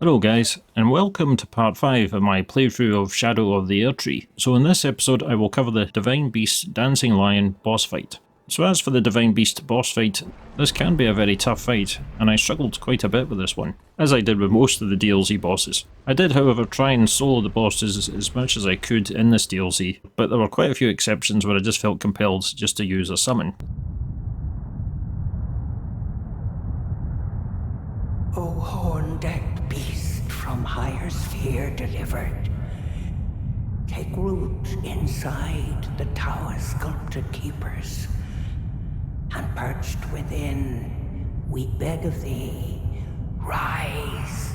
Hello guys, and welcome to part 5 of my playthrough of Shadow of the Erdtree. So in this episode I will cover the Divine Beast Dancing Lion boss fight. So as for the Divine Beast boss fight, this can be a very tough fight, and I struggled quite a bit with this one, as I did with most of the DLC bosses. I did however try and solo the bosses as much as I could in this DLC, but there were quite a few exceptions where I just felt compelled just to use a summon. O horn-decked beast from higher sphere delivered, take root inside the tower sculpted keepers, and perched within, we beg of thee, rise.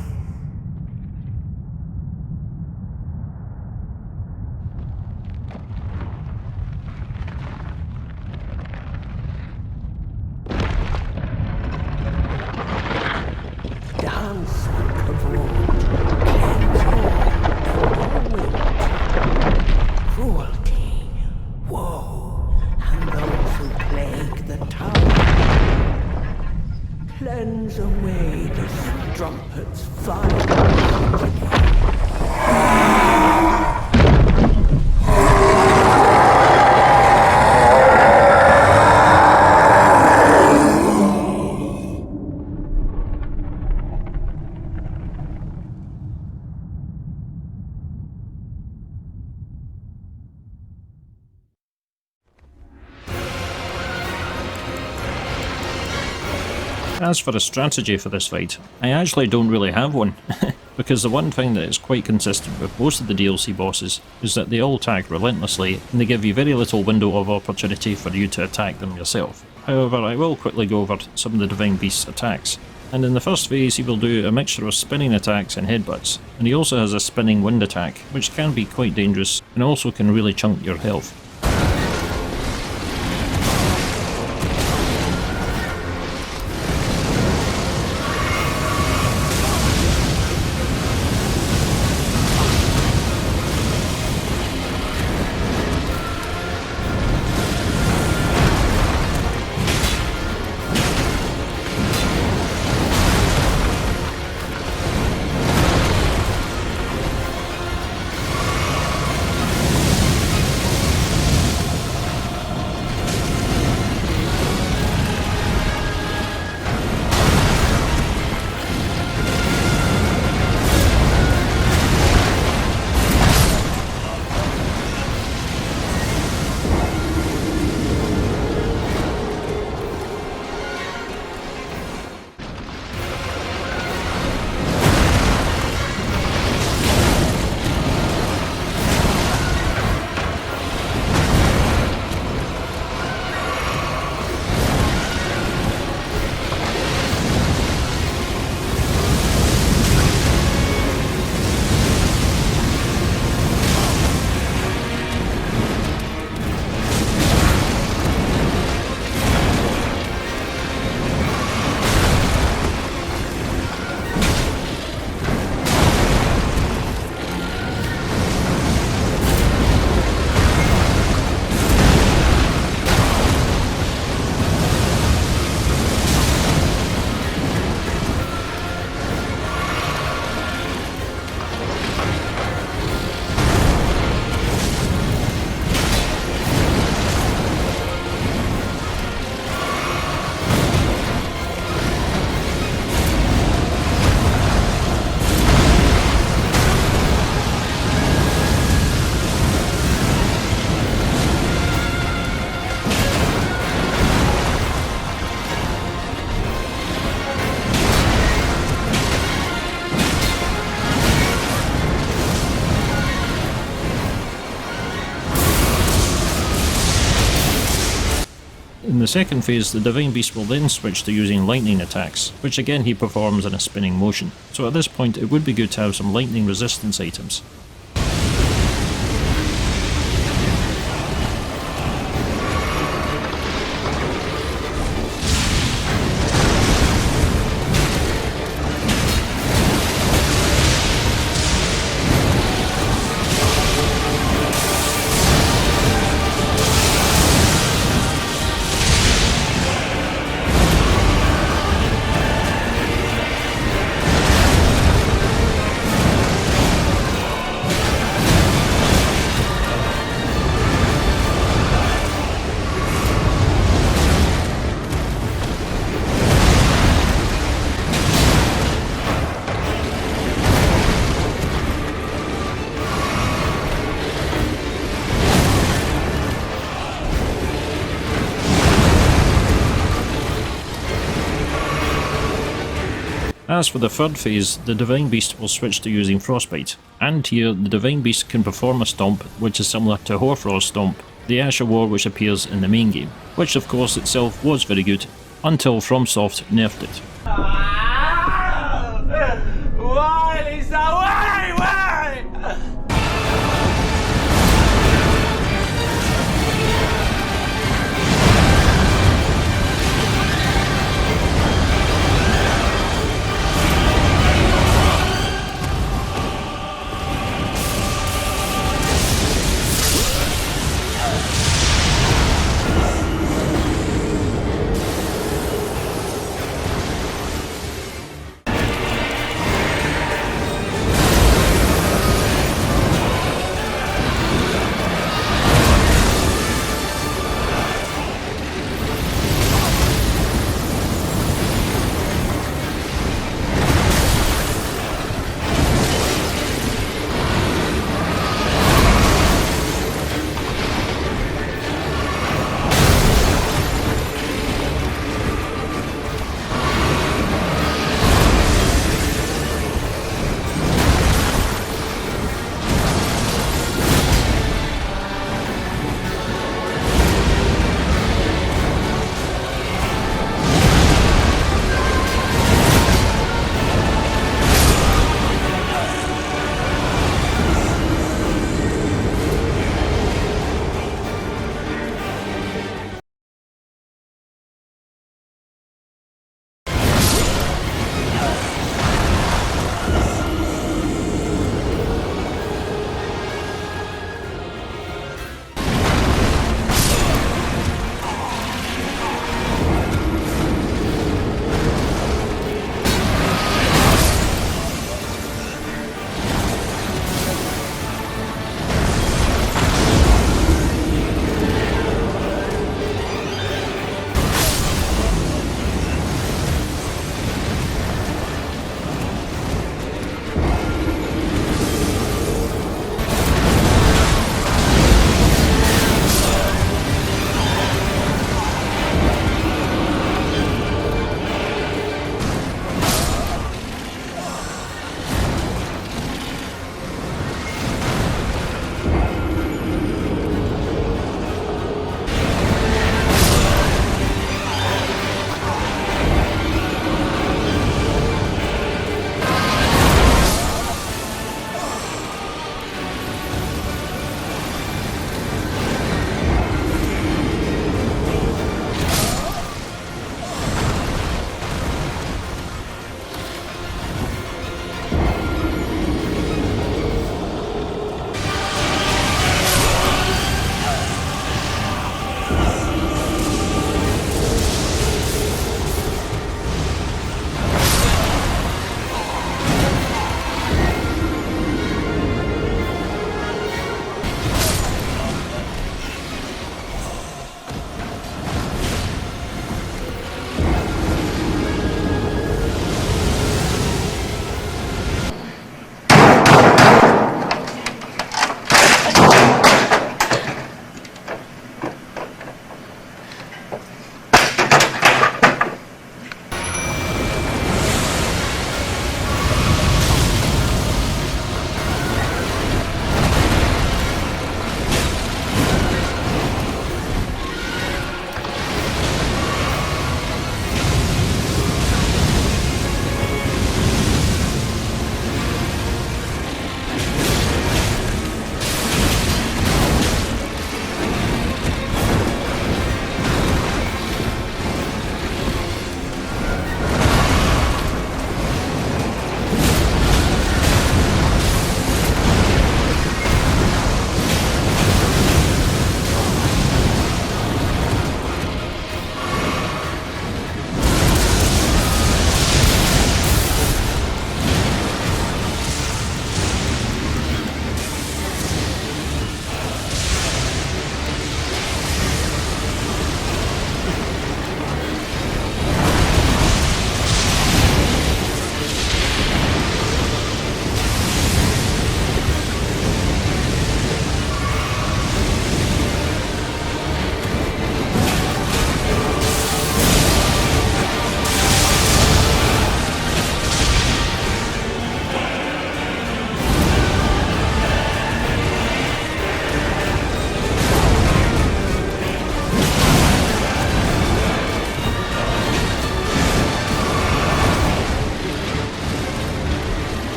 Dance and kavod, cleanse all and cruelty, woe, and those who plague the tower. Cleanse away the strumpet's fire. As for a strategy for this fight, I actually don't really have one, because the one thing that is quite consistent with most of the DLC bosses is that they all attack relentlessly and they give you very little window of opportunity for you to attack them yourself. However, I will quickly go over some of the Divine Beast's attacks. And in the first phase he will do a mixture of spinning attacks and headbutts, and he also has a spinning wind attack, which can be quite dangerous and also can really chunk your health. In the second phase, the Divine Beast will then switch to using lightning attacks, which again he performs in a spinning motion. So at this point it would be good to have some lightning resistance items. As for the third phase, the Divine Beast will switch to using Frostbite, and here the Divine Beast can perform a stomp which is similar to Hoarfrost's stomp, the Asher War which appears in the main game, which of course itself was very good, until FromSoft nerfed it. Why, Lisa? Why?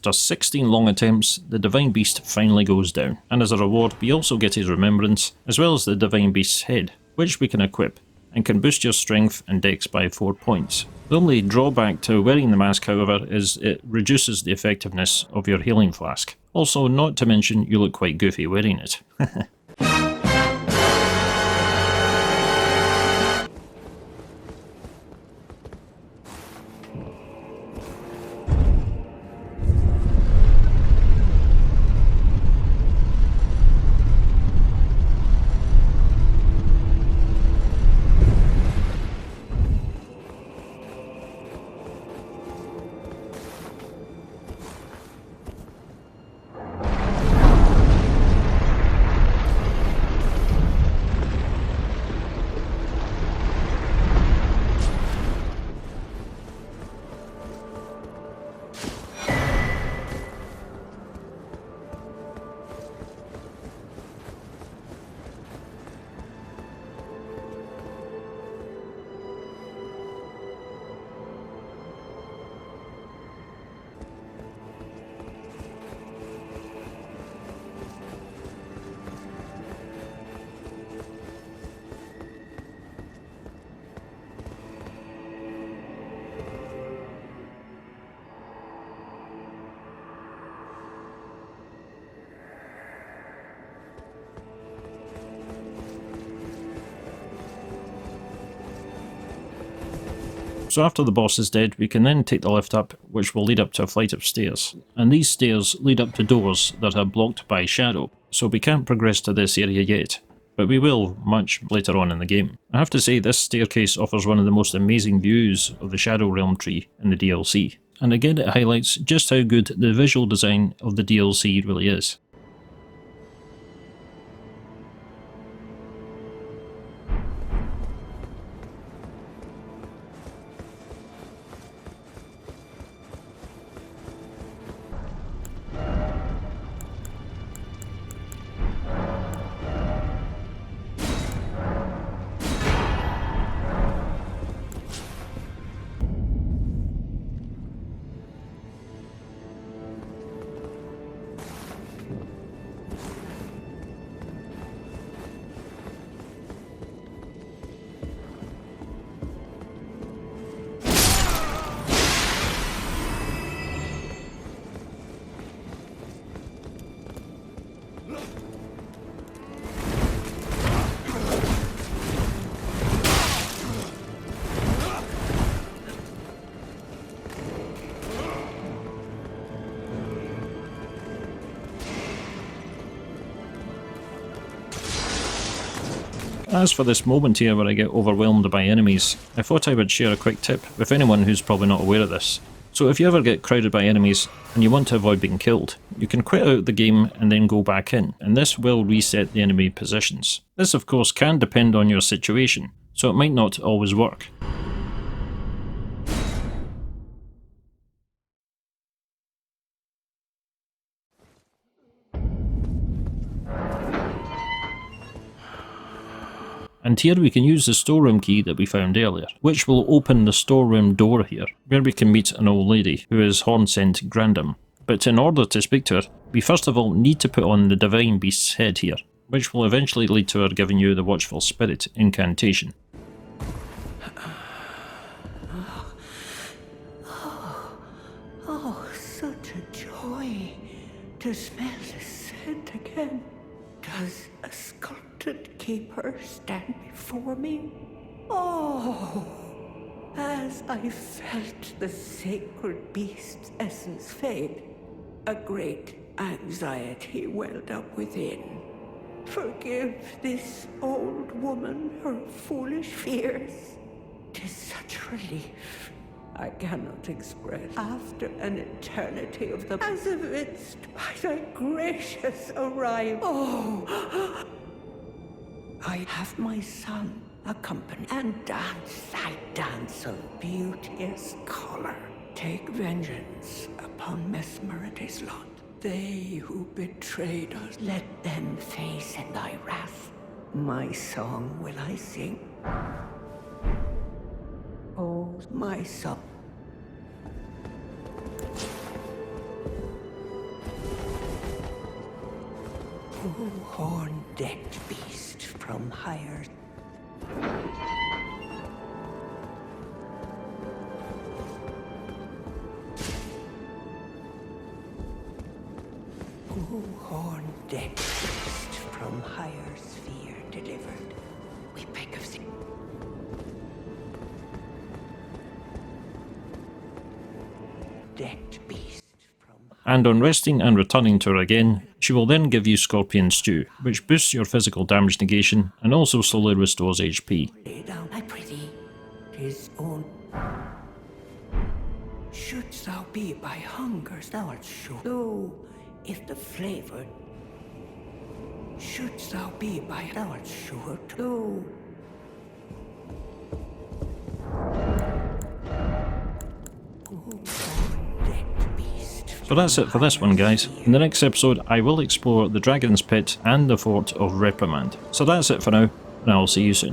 After 16 long attempts, the Divine Beast finally goes down, and as a reward we also get his remembrance, as well as the Divine Beast's head, which we can equip, and can boost your strength and dex by 4 points. The only drawback to wearing the mask, however, is it reduces the effectiveness of your healing flask. Also, not to mention, you look quite goofy wearing it. So after the boss is dead, we can then take the lift up, which will lead up to a flight of stairs. And these stairs lead up to doors that are blocked by shadow, so we can't progress to this area yet, but we will much later on in the game. I have to say, this staircase offers one of the most amazing views of the Shadow Realm tree in the DLC. And again, it highlights just how good the visual design of the DLC really is. As for this moment here where I get overwhelmed by enemies, I thought I would share a quick tip with anyone who's probably not aware of this. So if you ever get crowded by enemies and you want to avoid being killed, you can quit out the game and then go back in, and this will reset the enemy positions. This of course can depend on your situation, so it might not always work. And here we can use the storeroom key that we found earlier, which will open the storeroom door here, where we can meet an old lady, who is Hornsent Grandam. But in order to speak to her, we first of all need to put on the Divine Beast's head here, which will eventually lead to her giving you the Watchful Spirit incantation. Oh, such a joy to smell the scent again. Does a sculpted keeper stand before me? Oh, as I felt the sacred beast's essence fade, a great anxiety welled up within. Forgive this old woman her foolish fears. 'Tis such relief I cannot express. After an eternity of them, as evinced by thy gracious arrival. Oh, I have my son accompany and dance thy dance of beauteous color. Take vengeance upon Mesmerity's lot. They who betrayed us, let them face in thy wrath. My song will I sing. Oh, my son. Oh, horn-decked beast from higher. Oh, horn-decked beast from higher sphere delivered. We beg of thee. Decked beast from And on resting and returning to her again, she will then give you Scorpion Stew, which boosts your physical damage negation and also slowly restores HP. lay down, I prithee, his own. Shouldst thou be by hunger, thou art sure. Though, if the flavor. Shouldst thou be by, thou art sure. Though. So that's it for this one, guys. In the next episode, I will explore the Dragon's Pit and the Fort of Reprimand. So that's it for now, and I will see you soon.